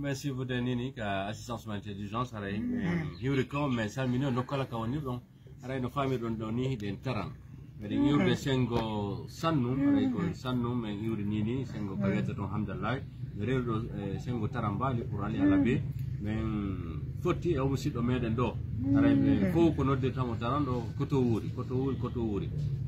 merci pour nini ka assistance ma intelligence aray hiwre ko men salmino nokkala ka woni don aray no fami don ni den taran mais hiwre sengo sannu aray ko sannu men hiwre nini sengo kageta don hamdallah rewdo sengo tarambali pour aller à la baie men foti o musido meden do aray ko ko nodde tamo tarando koto wuri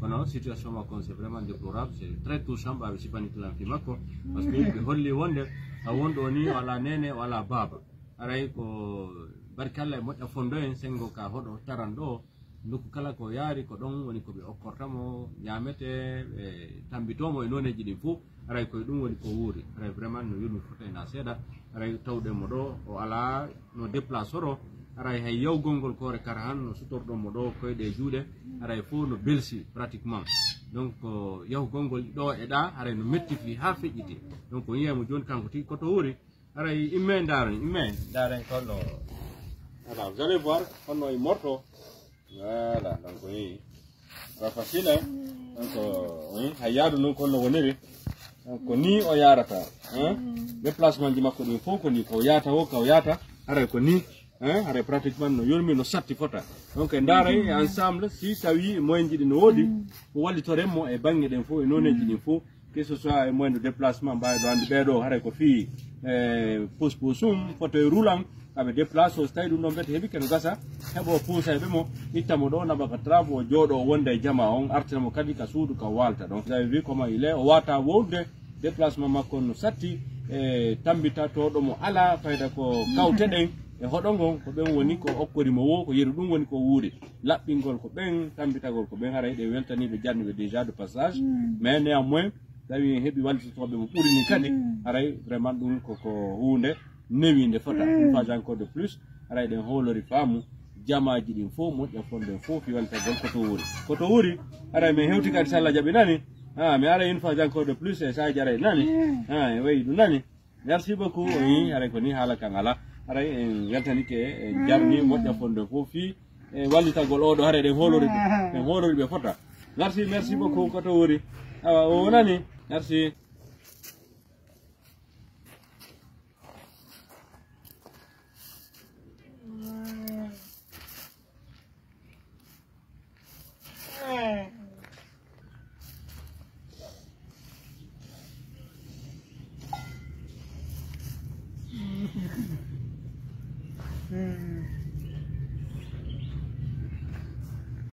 kono situation ma kon c'est vraiment déplorable, c'est très touchant ba ci pani plan fi makko parce que be holli wonde a wondo ni wala nene wala baba aray ko barkalla e modda fondo en sengo ka hodo tarando nduku kala ko yaari ko don woni ko be okkortamo nyamete tambitomo e noneji din fu aray ko dum woni ko wuri aray vraiment no yunu fota na seda aray tawde mo do o ala no déplace oro aray hay yaw gongol ko re karahan no sutordo mo do koyde juude aray fu no belsi pratiquement donc yaw gongol do e da aray no metti fi ha fejiti donc on yiyamo joni kanko ti ko to wuri aray imme daren ko no alors vous allez voir on est morto voilà donc oui va facile donc hayadu non ko no woniri ko ni o yarata déplacement ji makko dum fo ko ni ko yata o ko yata aray ko ni aray pratiquement no yormi no satti fota donc ndaray ensemble si tawi moyen ji no wodi ko walli to remmo e bangi den fo e noneji din fo que ce soit e moyen de déplacement ba do andi bedo aray ko fi pousse-poussum fauteuil roulant abe déplace o stay dum non bete hebi ken gasa hebo pousa be mo ittamo do na baka travo jodo wonde jama on artinamo kadi ka suudu ka walta donc vous avez vu comment il est o wata wonde déplacement makko no satti tambita to do mo ala fayda ko kawteden e hodongo ko ben woni ko okkori mo wo ko yeru dum woni ko wuuri labbingol ko ben tambitagol ko ben haray de weltani be jannibe déjà de passage mais néanmoins tawi hebi walti to be mo puri ni kadi haray vraiment dum ko hunde newinde fota une fois encore de plus aray den holori famu jamaji din fo mo ya fonde fo fi walta gol ko to wuri aray me hewti kadi salla jabi nani mais aray une fois encore de plus e sa jaray nani way du nani merci beaucoup aray ko ni hala kan ala aray en yaltani ke jarni mo ya fonde fo fi wallita gol odo aray den holori be fota merci beaucoup ko to wuri o nani merci Mm-hmm.